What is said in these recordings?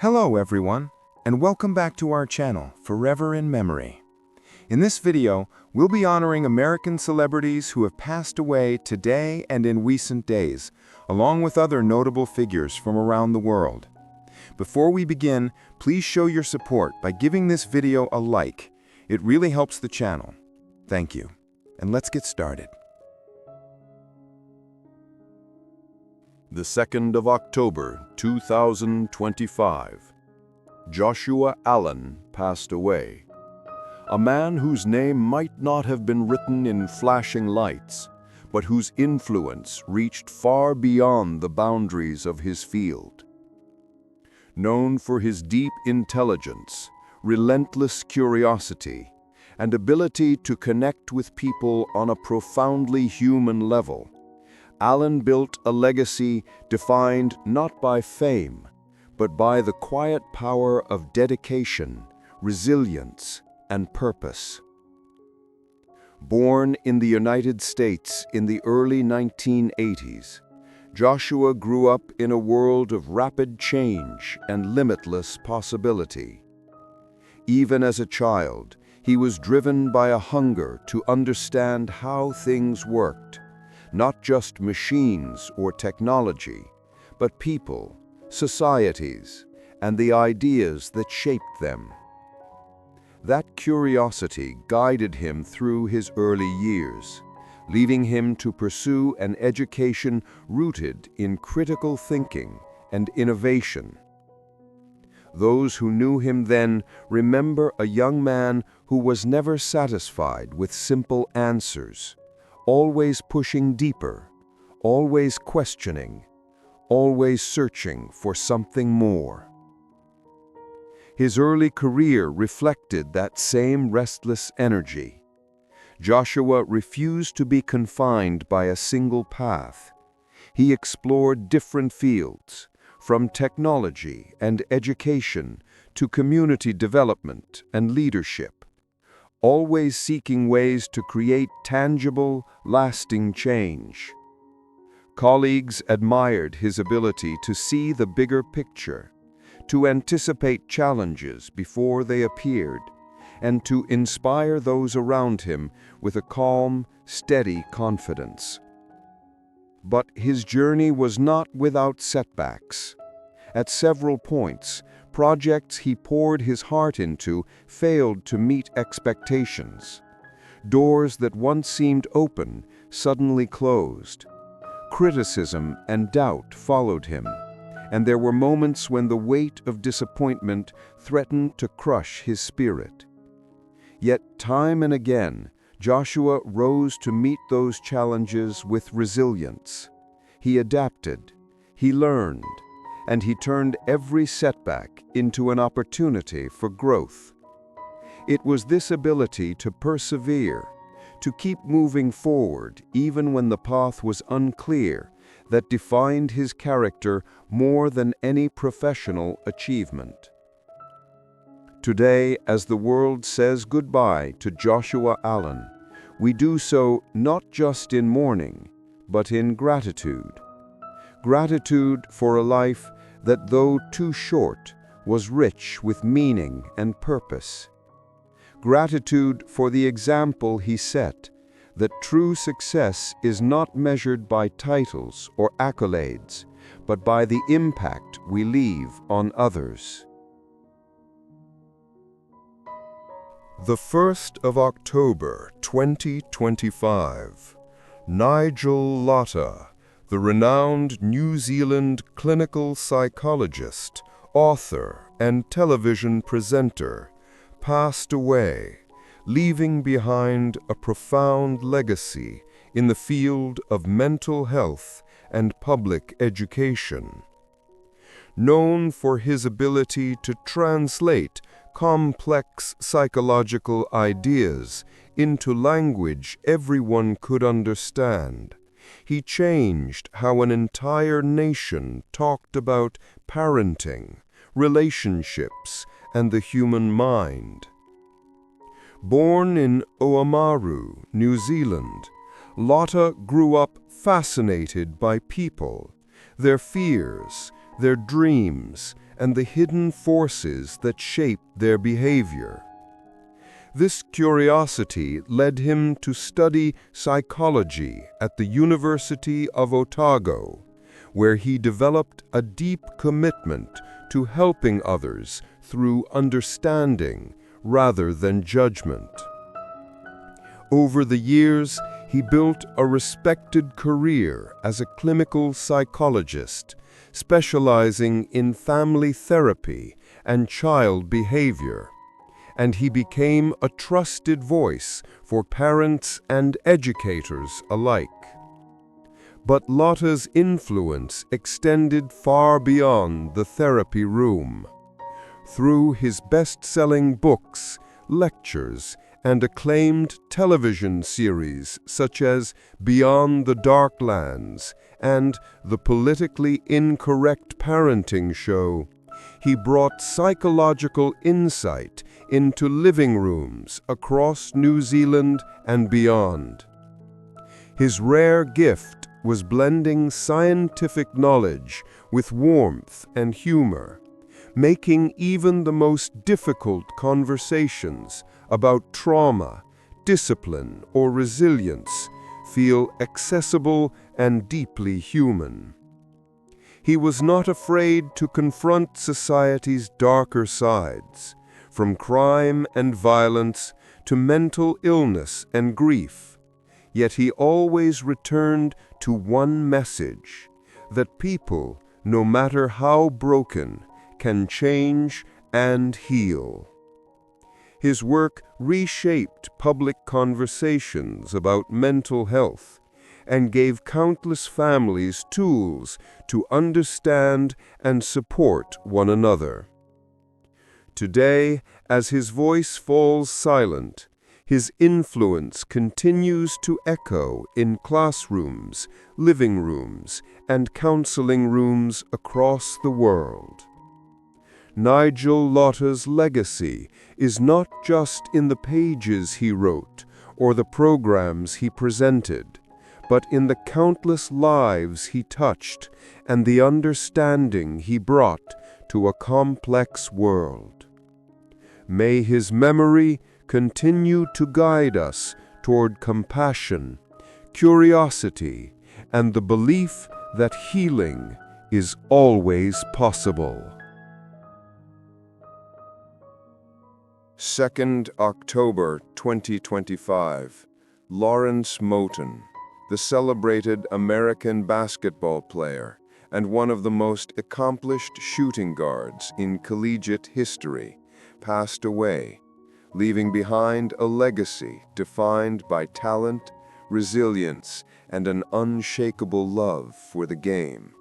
Hello everyone, and welcome back to our channel, Forever in Memory. In this video, we'll be honoring American celebrities who have passed away today and in recent days, along with other notable figures from around the world. Before we begin, please show your support by giving this video a like. It really helps the channel. Thank you. And let's get started. The 2nd of October, 2025. Joshua Allen passed away. A man whose name might not have been written in flashing lights, but whose influence reached far beyond the boundaries of his field. Known for his deep intelligence, relentless curiosity, and ability to connect with people on a profoundly human level, Allen built a legacy defined not by fame, but by the quiet power of dedication, resilience, and purpose. Born in the United States in the early 1980s, Joshua grew up in a world of rapid change and limitless possibility. Even as a child, he was driven by a hunger to understand how things worked. Not just machines or technology, but people, societies, and the ideas that shaped them. That curiosity guided him through his early years, leading him to pursue an education rooted in critical thinking and innovation. Those who knew him then remember a young man who was never satisfied with simple answers, always pushing deeper, always questioning, always searching for something more. His early career reflected that same restless energy. Joshua refused to be confined by a single path. He explored different fields, from technology and education to community development and leadership, always seeking ways to create tangible, lasting change. Colleagues admired his ability to see the bigger picture, to anticipate challenges before they appeared, and to inspire those around him with a calm, steady confidence. But his journey was not without setbacks. At several points, projects he poured his heart into failed to meet expectations. Doors that once seemed open suddenly closed. Criticism and doubt followed him, and there were moments when the weight of disappointment threatened to crush his spirit. Yet time and again, Joshua rose to meet those challenges with resilience. He adapted, he learned, and he turned every setback into an opportunity for growth. It was this ability to persevere, to keep moving forward even when the path was unclear, that defined his character more than any professional achievement. Today, as the world says goodbye to Joshua Allen, we do so not just in mourning, but in gratitude. Gratitude for a life that, though too short, was rich with meaning and purpose. Gratitude for the example he set, that true success is not measured by titles or accolades, but by the impact we leave on others. The 1st of October, 2025. Nigel Lotta, the renowned New Zealand clinical psychologist, author, and television presenter, passed away, leaving behind a profound legacy in the field of mental health and public education. Known for his ability to translate complex psychological ideas into language everyone could understand, he changed how an entire nation talked about parenting, relationships, and the human mind. Born in Oamaru, New Zealand, Lotta grew up fascinated by people, their fears, their dreams, and the hidden forces that shape their behavior. This curiosity led him to study psychology at the University of Otago, where he developed a deep commitment to helping others through understanding rather than judgment. Over the years, he built a respected career as a clinical psychologist, specializing in family therapy and child behavior, and he became a trusted voice for parents and educators alike. But Lotta's influence extended far beyond the therapy room. Through his best-selling books, lectures, and acclaimed television series such as Beyond the Darklands and the politically incorrect parenting show, he brought psychological insight into living rooms across New Zealand and beyond. His rare gift was blending scientific knowledge with warmth and humor, making even the most difficult conversations about trauma, discipline, or resilience feel accessible and deeply human. He was not afraid to confront society's darker sides, from crime and violence to mental illness and grief. Yet he always returned to one message, that people, no matter how broken, can change and heal. His work reshaped public conversations about mental health and gave countless families tools to understand and support one another. Today, as his voice falls silent, his influence continues to echo in classrooms, living rooms, and counseling rooms across the world. Nigel Lotta's legacy is not just in the pages he wrote or the programs he presented, but in the countless lives he touched and the understanding he brought to a complex world. May his memory continue to guide us toward compassion, curiosity, and the belief that healing is always possible. 2nd October 2025. Lawrence Moten, the celebrated American basketball player and one of the most accomplished shooting guards in collegiate history, passed away, leaving behind a legacy defined by talent, resilience, and an unshakable love for the game.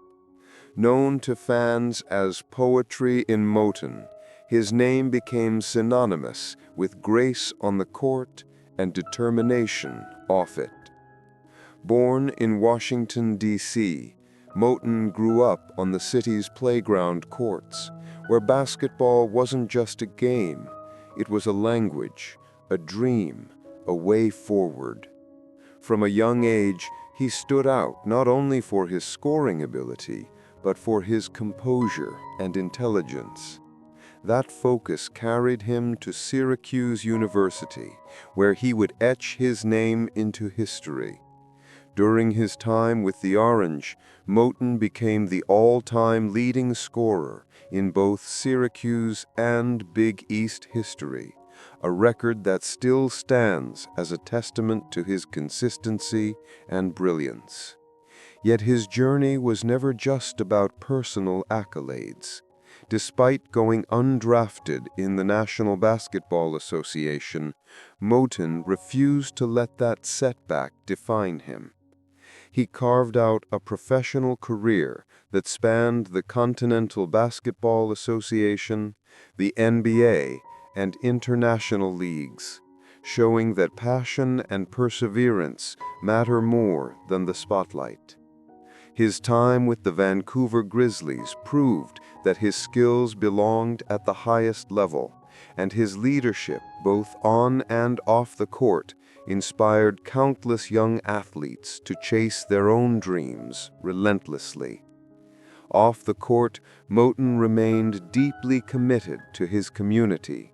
Known to fans as Poetry in Moten, his name became synonymous with grace on the court and determination off it. Born in Washington, D.C., Moten grew up on the city's playground courts, where basketball wasn't just a game, it was a language, a dream, a way forward. From a young age, he stood out not only for his scoring ability, but for his composure and intelligence. That focus carried him to Syracuse University, where he would etch his name into history. During his time with the Orange, Moten became the all-time leading scorer in both Syracuse and Big East history, a record that still stands as a testament to his consistency and brilliance. Yet his journey was never just about personal accolades. Despite going undrafted in the National Basketball Association, Moten refused to let that setback define him. He carved out a professional career that spanned the Continental Basketball Association, the NBA, and international leagues, showing that passion and perseverance matter more than the spotlight. His time with the Vancouver Grizzlies proved that his skills belonged at the highest level, and his leadership, both on and off the court, inspired countless young athletes to chase their own dreams relentlessly. Off the court, Moten remained deeply committed to his community.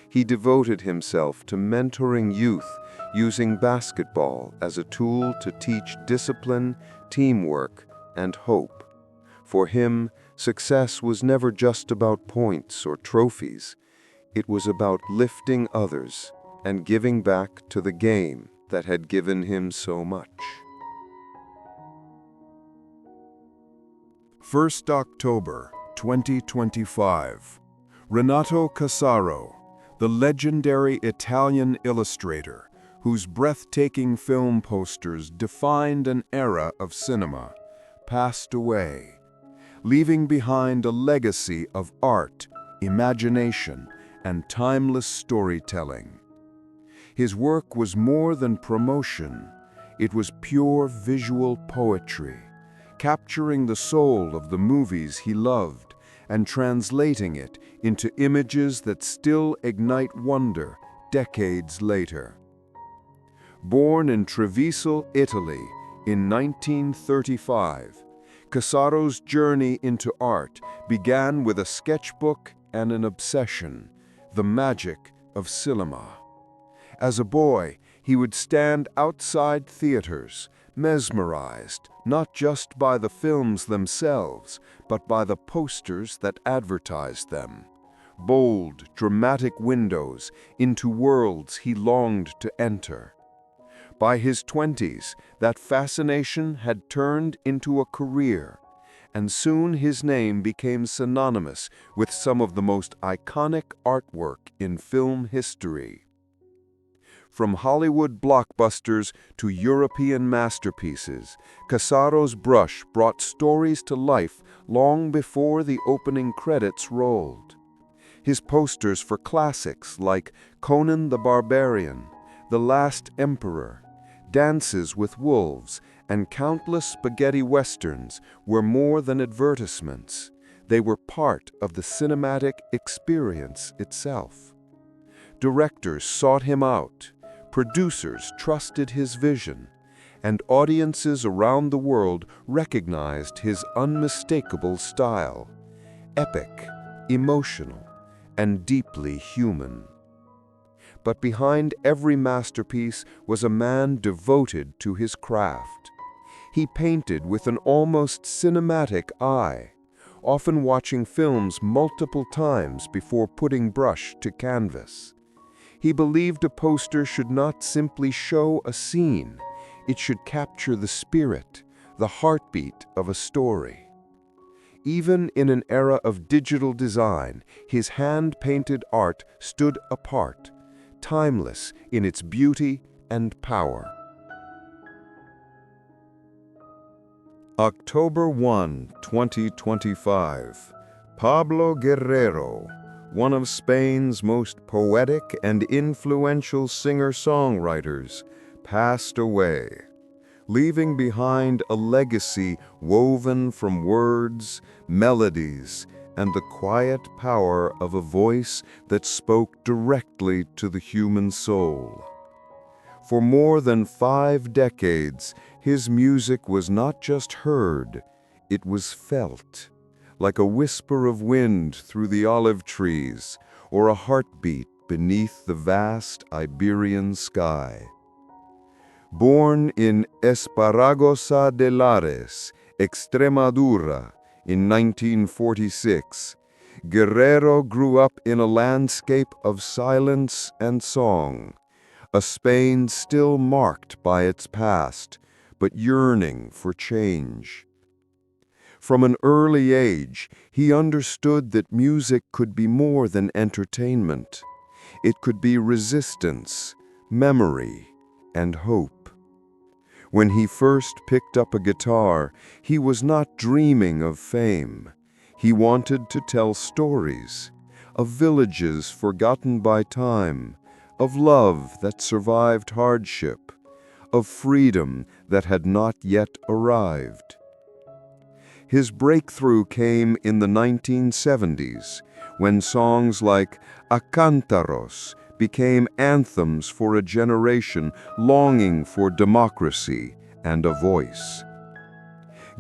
He devoted himself to mentoring youth, using basketball as a tool to teach discipline, teamwork, and hope. For him, success was never just about points or trophies. It was about lifting others and giving back to the game that had given him so much. 1st October 2025. Renato Casaro, the legendary Italian illustrator whose breathtaking film posters defined an era of cinema, passed away, leaving behind a legacy of art, imagination, and timeless storytelling. His work was more than promotion. It was pure visual poetry, capturing the soul of the movies he loved and translating it into images that still ignite wonder decades later. Born in Treviso, Italy, in 1935, Casaro's journey into art began with a sketchbook and an obsession: the magic of cinema. As a boy, he would stand outside theaters, mesmerized not just by the films themselves, but by the posters that advertised them. Bold, dramatic windows into worlds he longed to enter. By his 20s, that fascination had turned into a career, and soon his name became synonymous with some of the most iconic artwork in film history. From Hollywood blockbusters to European masterpieces, Casaro's brush brought stories to life long before the opening credits rolled. His posters for classics like Conan the Barbarian, The Last Emperor, Dances with Wolves, and countless spaghetti westerns were more than advertisements. They were part of the cinematic experience itself. Directors sought him out, producers trusted his vision, and audiences around the world recognized his unmistakable style: epic, emotional, and deeply human. But behind every masterpiece was a man devoted to his craft. He painted with an almost cinematic eye, often watching films multiple times before putting brush to canvas. He believed a poster should not simply show a scene, it should capture the spirit, the heartbeat of a story. Even in an era of digital design, his hand-painted art stood apart, timeless in its beauty and power. October 1, 2025. Pablo Guerrero, one of Spain's most poetic and influential singer-songwriters, passed away, leaving behind a legacy woven from words, melodies, and the quiet power of a voice that spoke directly to the human soul. For more than 5 decades, his music was not just heard, it was felt, like a whisper of wind through the olive trees or a heartbeat beneath the vast Iberian sky. Born in Esparragosa de Lares, Extremadura, in 1946, Guerrero grew up in a landscape of silence and song, a Spain still marked by its past, but yearning for change. From an early age, he understood that music could be more than entertainment. It could be resistance, memory, and hope. When he first picked up a guitar, he was not dreaming of fame. He wanted to tell stories, of villages forgotten by time, of love that survived hardship, of freedom that had not yet arrived. His breakthrough came in the 1970s, when songs like A Cántaros became anthems for a generation longing for democracy and a voice.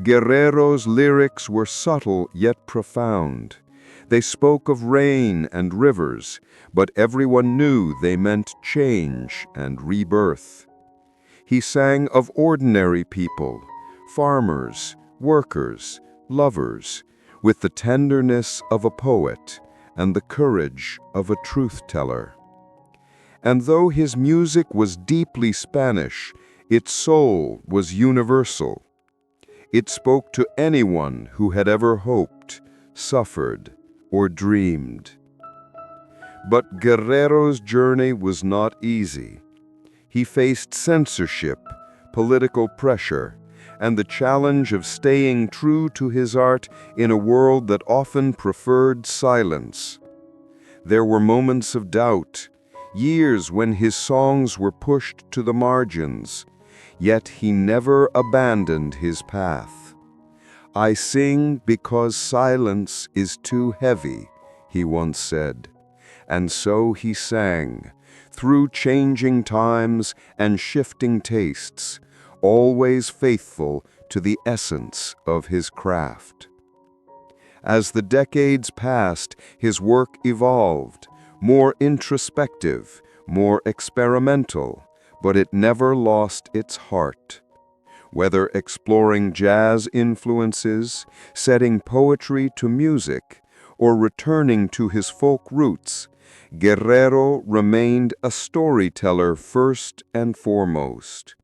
Guerrero's lyrics were subtle yet profound. They spoke of rain and rivers, but everyone knew they meant change and rebirth. He sang of ordinary people, farmers, workers, lovers, with the tenderness of a poet and the courage of a truth-teller. And though his music was deeply Spanish, its soul was universal. It spoke to anyone who had ever hoped, suffered, or dreamed. But Guerrero's journey was not easy. He faced censorship, political pressure, and the challenge of staying true to his art in a world that often preferred silence. There were moments of doubt, years when his songs were pushed to the margins, yet he never abandoned his path. "I sing because silence is too heavy," he once said. And so he sang, through changing times and shifting tastes, always faithful to the essence of his craft. As the decades passed, his work evolved, more introspective, more experimental, but it never lost its heart. Whether exploring jazz influences, setting poetry to music, or returning to his folk roots, Guerrero remained a storyteller first and foremost.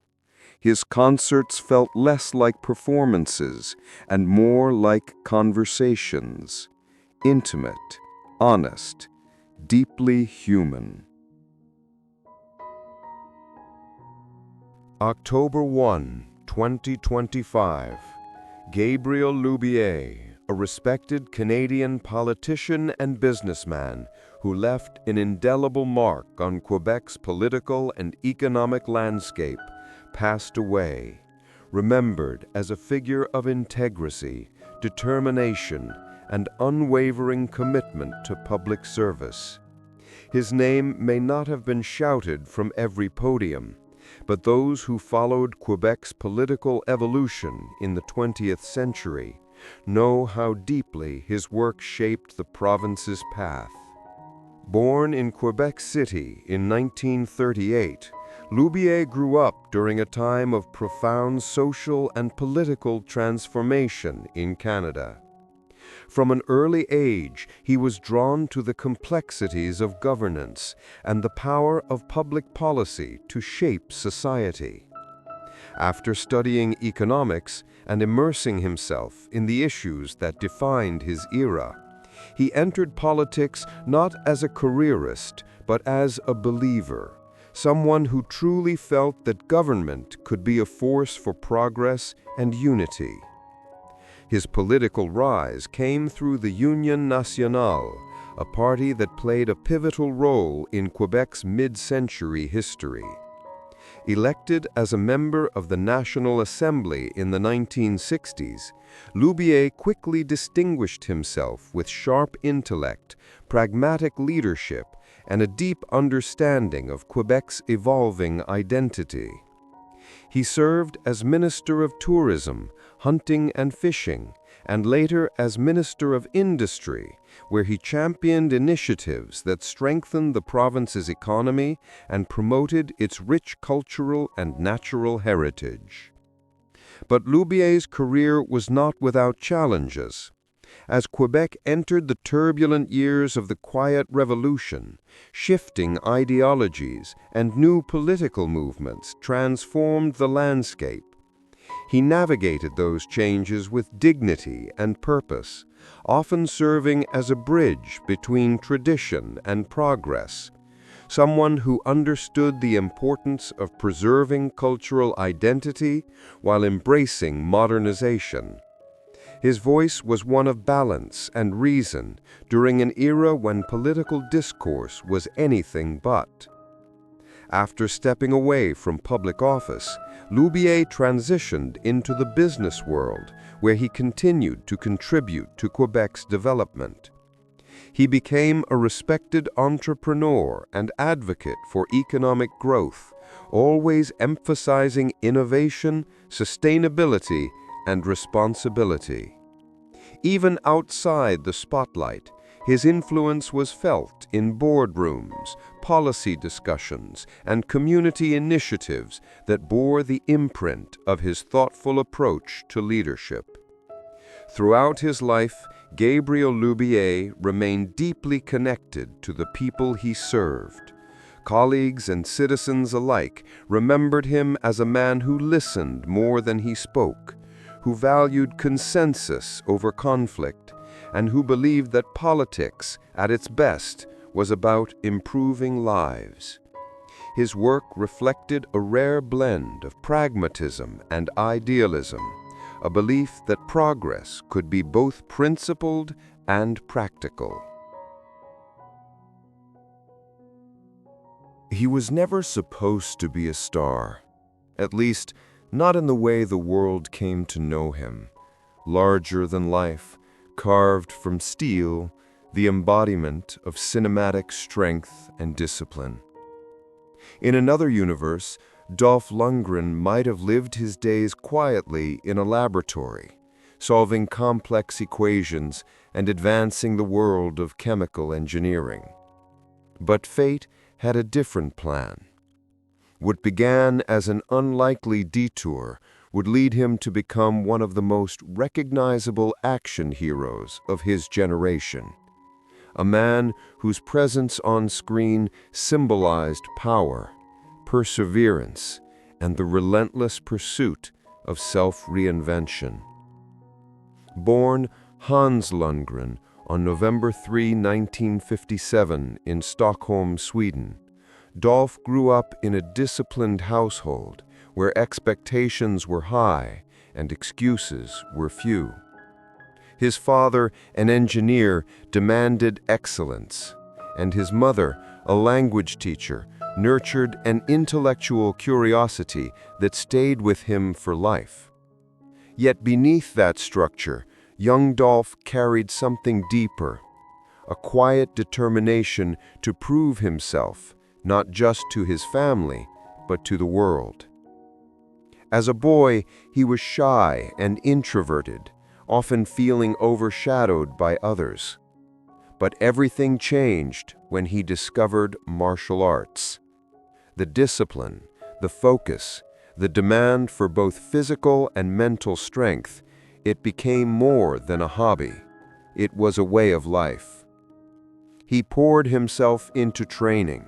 His concerts felt less like performances and more like conversations, intimate, honest, deeply human. October 1, 2025. Gabriel Loubier, a respected Canadian politician and businessman who left an indelible mark on Quebec's political and economic landscape, passed away, remembered as a figure of integrity, determination, and unwavering commitment to public service. His name may not have been shouted from every podium, but those who followed Quebec's political evolution in the 20th century know how deeply his work shaped the province's path. Born in Quebec City in 1938, Loubier grew up during a time of profound social and political transformation in Canada. From an early age, he was drawn to the complexities of governance and the power of public policy to shape society. After studying economics and immersing himself in the issues that defined his era, he entered politics not as a careerist, but as a believer, someone who truly felt that government could be a force for progress and unity. His political rise came through the Union Nationale, a party that played a pivotal role in Quebec's mid-century history. Elected as a member of the National Assembly in the 1960s, Loubier quickly distinguished himself with sharp intellect, pragmatic leadership, and a deep understanding of Quebec's evolving identity. He served as Minister of Tourism, Hunting and Fishing, and later as Minister of Industry, where he championed initiatives that strengthened the province's economy and promoted its rich cultural and natural heritage. But Loubier's career was not without challenges. As Quebec entered the turbulent years of the Quiet Revolution, shifting ideologies and new political movements transformed the landscape. He navigated those changes with dignity and purpose, often serving as a bridge between tradition and progress, someone who understood the importance of preserving cultural identity while embracing modernization. His voice was one of balance and reason during an era when political discourse was anything but. After stepping away from public office, Loubier transitioned into the business world, where he continued to contribute to Quebec's development. He became a respected entrepreneur and advocate for economic growth, always emphasizing innovation, sustainability, and responsibility. Even outside the spotlight, his influence was felt in boardrooms, policy discussions, and community initiatives that bore the imprint of his thoughtful approach to leadership. Throughout his life, Gabriel Lubier remained deeply connected to the people he served. Colleagues and citizens alike remembered him as a man who listened more than he spoke, who valued consensus over conflict, and who believed that politics, at its best, was about improving lives. His work reflected a rare blend of pragmatism and idealism, a belief that progress could be both principled and practical. He was never supposed to be a star, at least not in the way the world came to know him. Larger than life, carved from steel, the embodiment of cinematic strength and discipline. In another universe, Dolph Lundgren might have lived his days quietly in a laboratory, solving complex equations and advancing the world of chemical engineering. But fate had a different plan. What began as an unlikely detour would lead him to become one of the most recognizable action heroes of his generation. A man whose presence on screen symbolized power, perseverance, and the relentless pursuit of self-reinvention. Born Hans Lundgren on November 3, 1957 in Stockholm, Sweden, Dolph grew up in a disciplined household where expectations were high and excuses were few. His father, an engineer, demanded excellence, and his mother, a language teacher, nurtured an intellectual curiosity that stayed with him for life. Yet beneath that structure, young Dolph carried something deeper, a quiet determination to prove himself, not just to his family, but to the world. As a boy, he was shy and introverted, often feeling overshadowed by others. But everything changed when he discovered martial arts. The discipline, the focus, the demand for both physical and mental strength, it became more than a hobby. It was a way of life. He poured himself into training,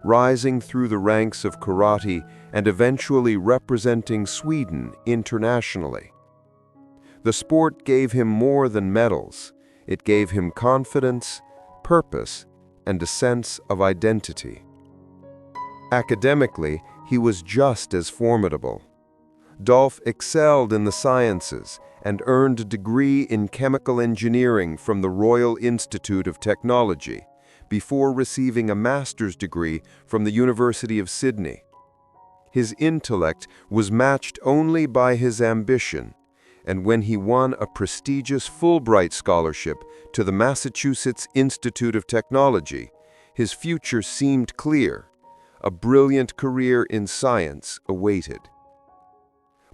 rising through the ranks of karate and eventually representing Sweden internationally. The sport gave him more than medals. It gave him confidence, purpose, and a sense of identity. Academically, he was just as formidable. Dolph excelled in the sciences and earned a degree in chemical engineering from the Royal Institute of Technology, before receiving a master's degree from the University of Sydney. His intellect was matched only by his ambition, and when he won a prestigious Fulbright scholarship to the Massachusetts Institute of Technology, his future seemed clear. A brilliant career in science awaited.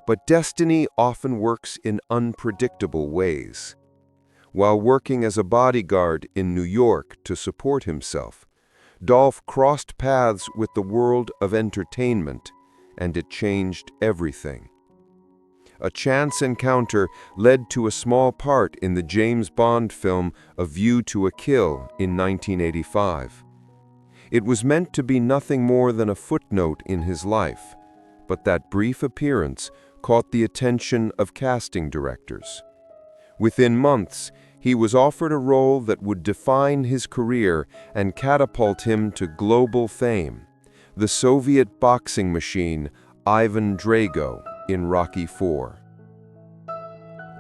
But destiny often works in unpredictable ways. While working as a bodyguard in New York to support himself, Dolph crossed paths with the world of entertainment, and it changed everything. A chance encounter led to a small part in the James Bond film A View to a Kill in 1985. It was meant to be nothing more than a footnote in his life, but that brief appearance caught the attention of casting directors. Within months, he was offered a role that would define his career and catapult him to global fame: the Soviet boxing machine Ivan Drago in Rocky IV.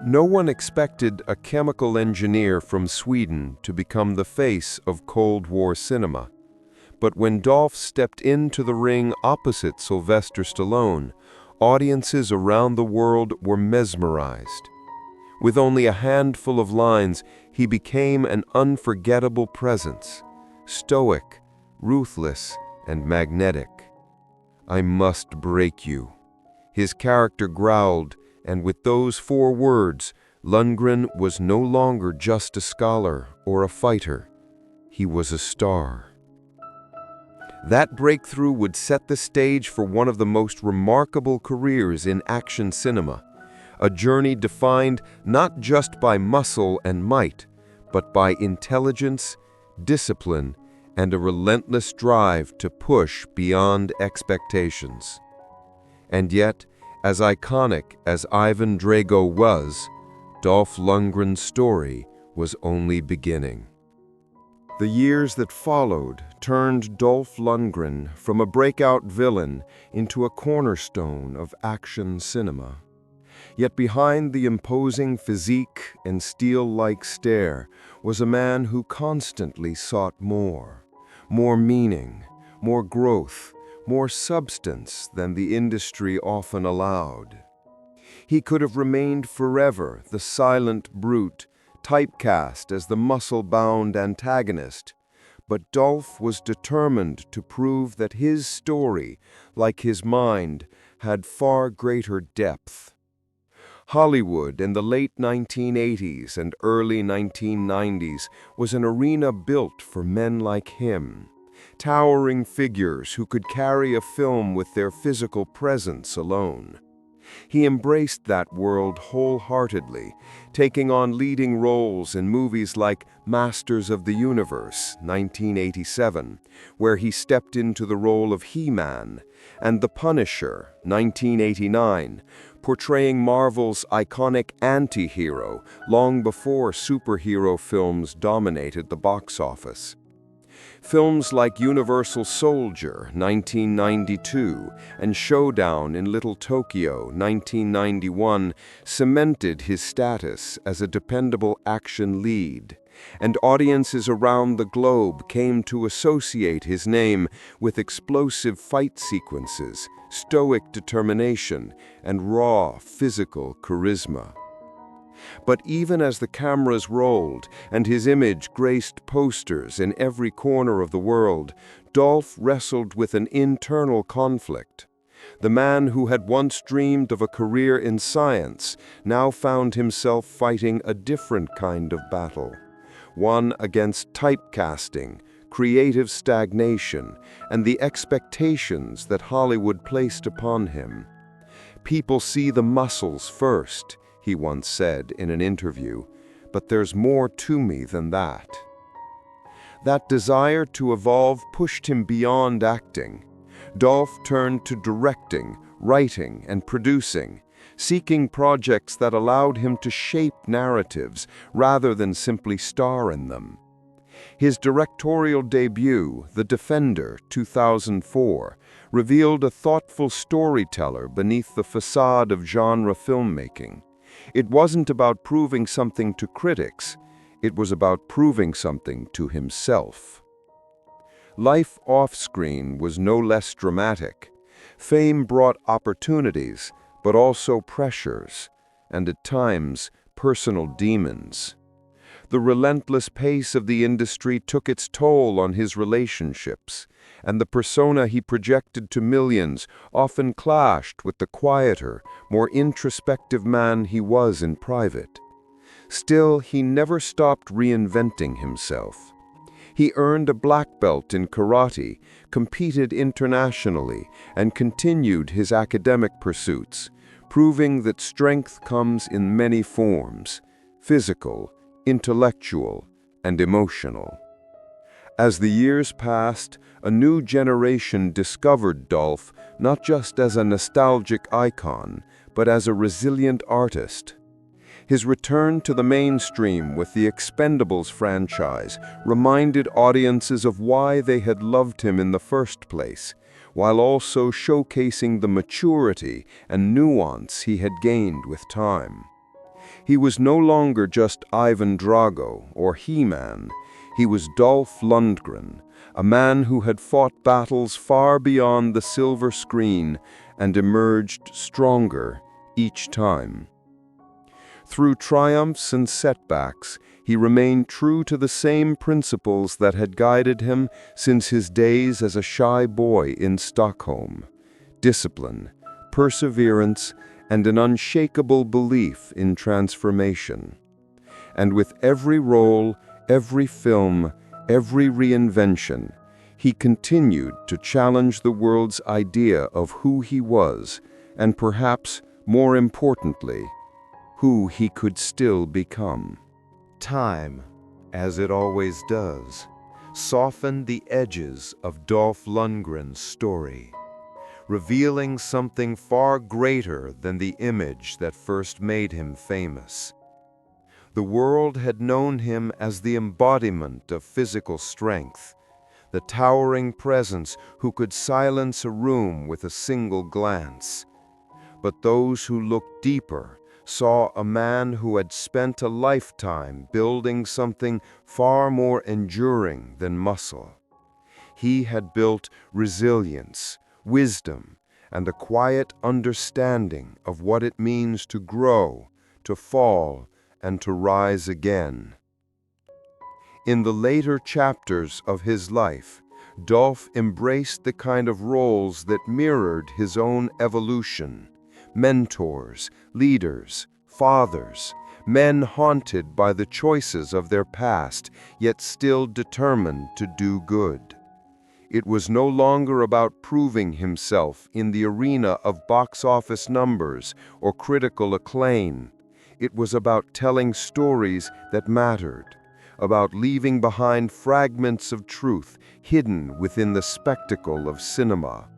No one expected a chemical engineer from Sweden to become the face of Cold War cinema. But when Dolph stepped into the ring opposite Sylvester Stallone, audiences around the world were mesmerized. With only a handful of lines, he became an unforgettable presence, stoic, ruthless, and magnetic. "I must break you," his character growled, And with those 4 words, Lundgren was no longer just a scholar or a fighter. He was a star. That breakthrough would set the stage for one of the most remarkable careers in action cinema, a journey defined not just by muscle and might, but by intelligence, discipline, and a relentless drive to push beyond expectations. And yet, as iconic as Ivan Drago was, Dolph Lundgren's story was only beginning. The years that followed turned Dolph Lundgren from a breakout villain into a cornerstone of action cinema. Yet behind the imposing physique and steel-like stare was a man who constantly sought more meaning, more growth, more substance than the industry often allowed. He could have remained forever the silent brute, typecast as the muscle-bound antagonist, but Dolph was determined to prove that his story, like his mind, had far greater depth. Hollywood in the late 1980s and early 1990s was an arena built for men like him, towering figures who could carry a film with their physical presence alone. He embraced that world wholeheartedly, taking on leading roles in movies like Masters of the Universe, 1987, where he stepped into the role of He-Man, and The Punisher, 1989, portraying Marvel's iconic anti-hero long before superhero films dominated the box office. Films like Universal Soldier, 1992, and Showdown in Little Tokyo, 1991, cemented his status as a dependable action lead, and audiences around the globe came to associate his name with explosive fight sequences, stoic determination, and raw physical charisma. But even as the cameras rolled and his image graced posters in every corner of the world, Dolph wrestled with an internal conflict. The man who had once dreamed of a career in science now found himself fighting a different kind of battle, one against typecasting, creative stagnation, and the expectations that Hollywood placed upon him. "People see the muscles first," he once said in an interview, "but there's more to me than that." That desire to evolve pushed him beyond acting. Dolph turned to directing, writing, and producing, seeking projects that allowed him to shape narratives rather than simply star in them. His directorial debut, The Defender, 2004, revealed a thoughtful storyteller beneath the facade of genre filmmaking. It wasn't about proving something to critics, it was about proving something to himself. Life off-screen was no less dramatic. Fame brought opportunities, but also pressures, and at times, personal demons. The relentless pace of the industry took its toll on his relationships, and the persona he projected to millions often clashed with the quieter, more introspective man he was in private. Still, he never stopped reinventing himself. He earned a black belt in karate, competed internationally, and continued his academic pursuits, proving that strength comes in many forms: physical, intellectual, and emotional. As the years passed, a new generation discovered Dolph not just as a nostalgic icon, but as a resilient artist. His return to the mainstream with the Expendables franchise reminded audiences of why they had loved him in the first place, while also showcasing the maturity and nuance he had gained with time. He was no longer just Ivan Drago or He-Man. He was Dolph Lundgren, a man who had fought battles far beyond the silver screen and emerged stronger each time. Through triumphs and setbacks, he remained true to the same principles that had guided him since his days as a shy boy in Stockholm: discipline, perseverance, and an unshakable belief in transformation. And with every role, every film, every reinvention, he continued to challenge the world's idea of who he was, and perhaps, more importantly, who he could still become. Time, as it always does, softened the edges of Dolph Lundgren's story, revealing something far greater than the image that first made him famous. The world had known him as the embodiment of physical strength, the towering presence who could silence a room with a single glance. But those who looked deeper saw a man who had spent a lifetime building something far more enduring than muscle. He had built resilience, wisdom, and a quiet understanding of what it means to grow, to fall, and to rise again. In the later chapters of his life, Dolph embraced the kind of roles that mirrored his own evolution: mentors, leaders, fathers, men haunted by the choices of their past, yet still determined to do good. It was no longer about proving himself in the arena of box office numbers or critical acclaim. It was about telling stories that mattered, about leaving behind fragments of truth hidden within the spectacle of cinema.